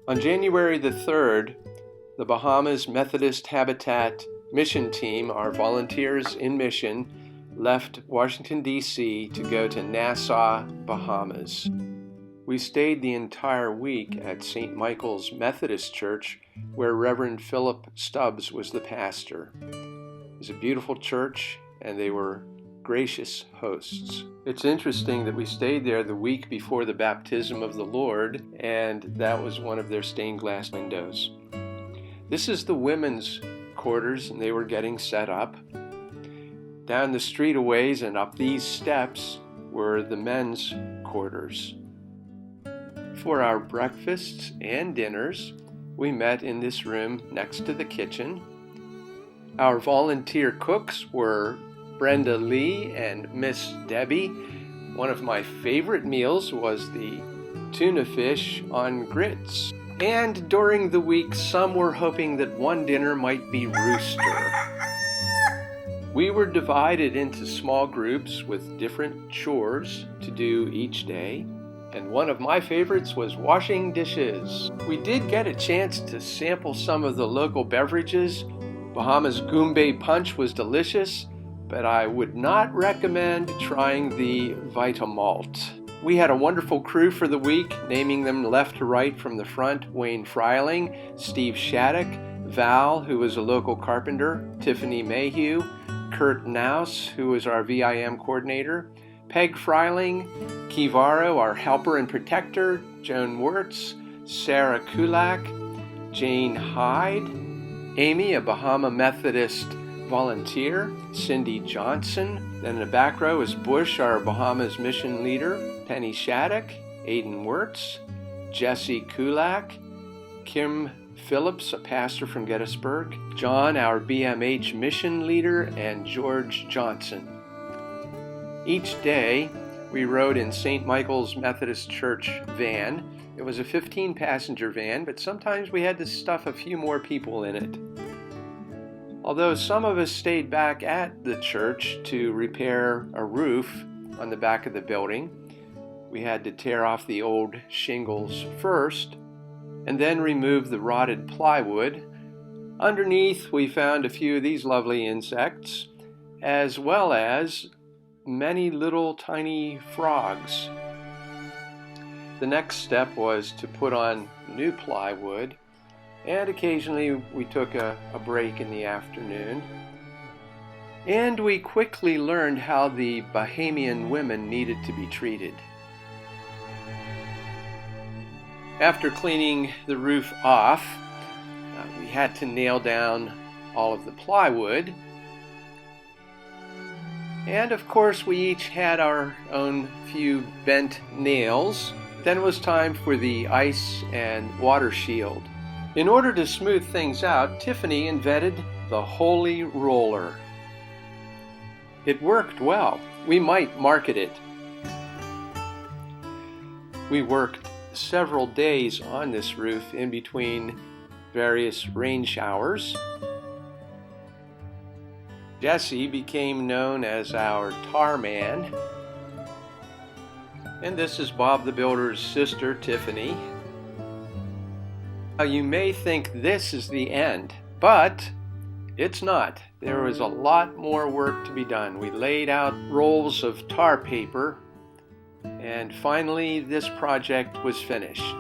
On January the 3rd, the Bahamas Methodist Habitat mission team, our volunteers in mission, left Washington, D.C. to go to Nassau, Bahamas. We stayed the entire week at St. Michael's Methodist Church, where Reverend Philip Stubbs was the pastor. It was a beautiful church, and they were gracious hosts. It's interesting that we stayed there the week before the baptism of the Lord, and that was one of their stained glass windows. This is the women's quarters, and they were getting set up. Down the street a ways and up these steps were the men's quarters. For our breakfasts and dinners, we met in this room next to the kitchen. Our volunteer cooks were Brenda Lee and Miss Debbie. One of my favorite meals was the tuna fish on grits. And during the week, some were hoping that one dinner might be rooster. We were divided into small groups with different chores to do each day. And one of my favorites was washing dishes. We did get a chance to sample some of the local beverages. Bahamas Goombay Punch was delicious, but I would not recommend trying the Vitamalt. We had a wonderful crew for the week, naming them left to right from the front: Wayne Freiling, Steve Shattuck, Val, who was a local carpenter, Tiffany Mayhew, Kurt Naus, who was our VIM coordinator, Peg Freiling, Kivaro, our helper and protector, Joan Wirtz, Sarah Kulak, Jane Hyde, Amy, a Bahama Methodist volunteer, Cindy Johnson. Then in the back row is Bush, our Bahamas mission leader, Penny Shattuck, Aiden Wirtz, Jesse Kulak, Kim Phillips, a pastor from Gettysburg, John, our BMH mission leader, and George Johnson. Each day, we rode in St. Michael's Methodist Church van. It was a 15-passenger van, but sometimes we had to stuff a few more people in it. Although some of us stayed back at the church to repair a roof on the back of the building, we had to tear off the old shingles first and then remove the rotted plywood. Underneath, we found a few of these lovely insects, as well as many little tiny frogs. The next step was to put on new plywood, and occasionally we took a break in the afternoon. And we quickly learned how the Bahamian women needed to be treated. After cleaning the roof off, we had to nail down all of the plywood. And of course, we each had our own few bent nails. Then it was time for the ice and water shield. In order to smooth things out, Tiffany invented the Holy Roller. It worked well. We might market it. We worked several days on this roof in between various rain showers. Jesse became known as our tar man. And this is Bob the Builder's sister, Tiffany. Now, you may think this is the end, but it's not. There was a lot more work to be done. We laid out rolls of tar paper, and finally this project was finished.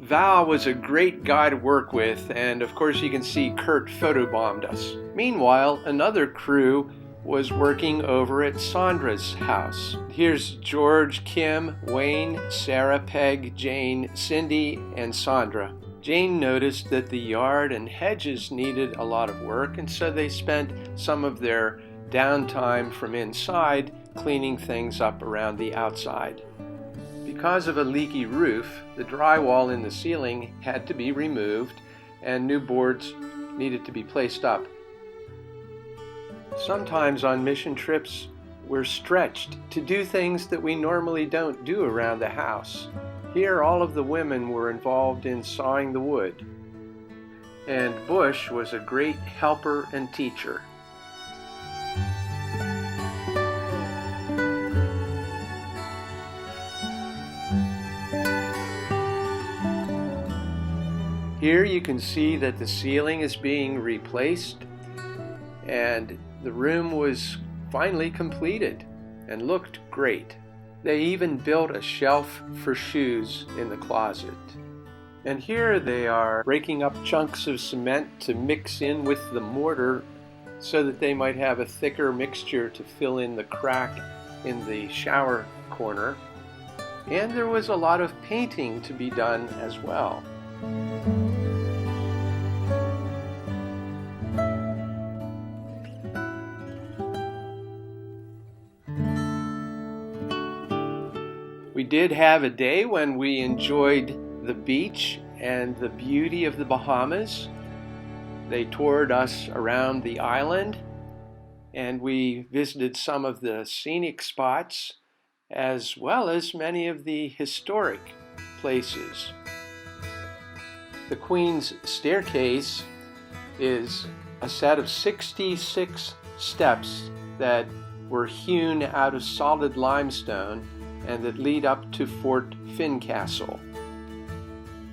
Val was a great guy to work with, and of course you can see Kurt photobombed us. Meanwhile, another crew was working over at Sandra's house. Here's George, Kim, Wayne, Sarah, Peg, Jane, Cindy, and Sandra. Jane noticed that the yard and hedges needed a lot of work, and so they spent some of their downtime from inside cleaning things up around the outside. Because of a leaky roof, the drywall in the ceiling had to be removed and new boards needed to be placed up. Sometimes on mission trips, we're stretched to do things that we normally don't do around the house. Here, all of the women were involved in sawing the wood, and Bush was a great helper and teacher. Here you can see that the ceiling is being replaced, and the room was finally completed and looked great. They even built a shelf for shoes in the closet. And here they are breaking up chunks of cement to mix in with the mortar so that they might have a thicker mixture to fill in the crack in the shower corner. And there was a lot of painting to be done as well. We did have a day when we enjoyed the beach and the beauty of the Bahamas. They toured us around the island, and we visited some of the scenic spots as well as many of the historic places. The Queen's Staircase is a set of 66 steps that were hewn out of solid limestone and that lead up to Fort Fincastle.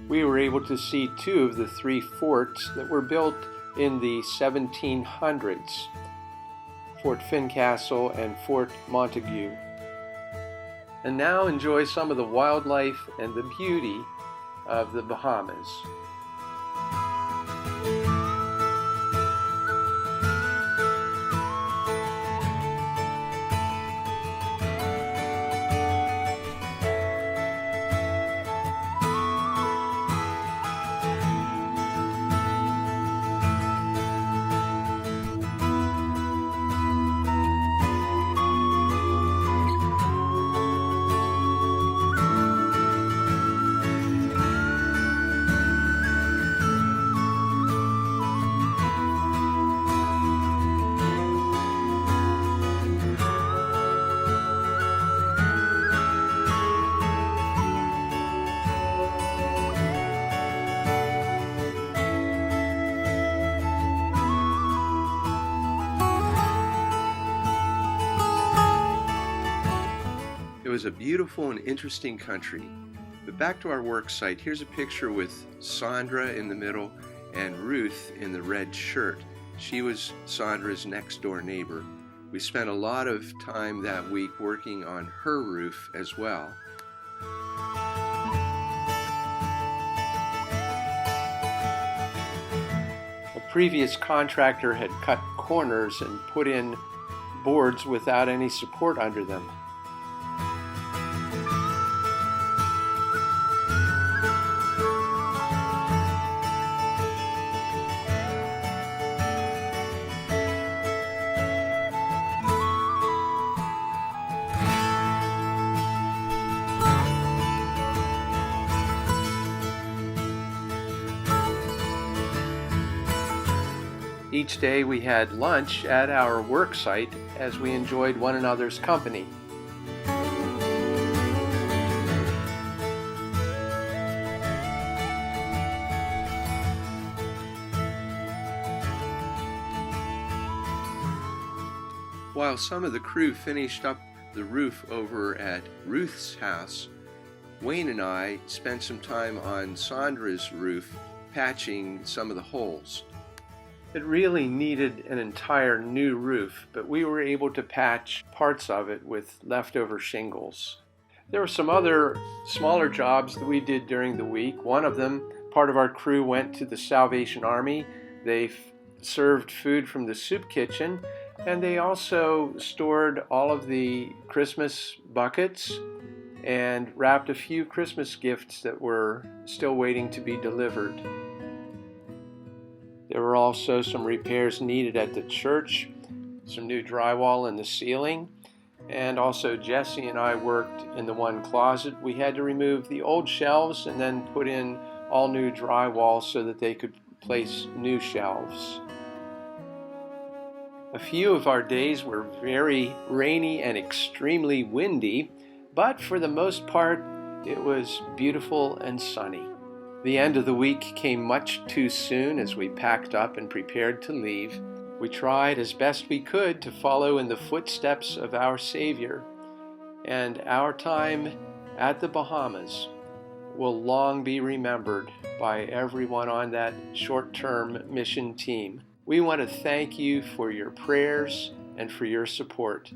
We were able to see 2 of the 3 forts that were built in the 1700s, Fort Fincastle and Fort Montague. And now enjoy some of the wildlife and the beauty of the Bahamas. It was a beautiful and interesting country. But back to our work site, here's a picture with Sandra in the middle and Ruth in the red shirt. She was Sandra's next door neighbor. We spent a lot of time that week working on her roof as well. A previous contractor had cut corners and put in boards without any support under them. Each day we had lunch at our work site as we enjoyed one another's company. While some of the crew finished up the roof over at Ruth's house, Wayne and I spent some time on Sandra's roof patching some of the holes. It really needed an entire new roof, but we were able to patch parts of it with leftover shingles. There were some other smaller jobs that we did during the week. One of them, part of our crew went to the Salvation Army. They served food from the soup kitchen, and they also stored all of the Christmas buckets and wrapped a few Christmas gifts that were still waiting to be delivered. There were also some repairs needed at the church, some new drywall in the ceiling, and also Jesse and I worked in the one closet. We had to remove the old shelves and then put in all new drywall so that they could place new shelves. A few of our days were very rainy and extremely windy, but for the most part, it was beautiful and sunny. The end of the week came much too soon as we packed up and prepared to leave. We tried as best we could to follow in the footsteps of our Savior, and our time at the Bahamas will long be remembered by everyone on that short-term mission team. We want to thank you for your prayers and for your support.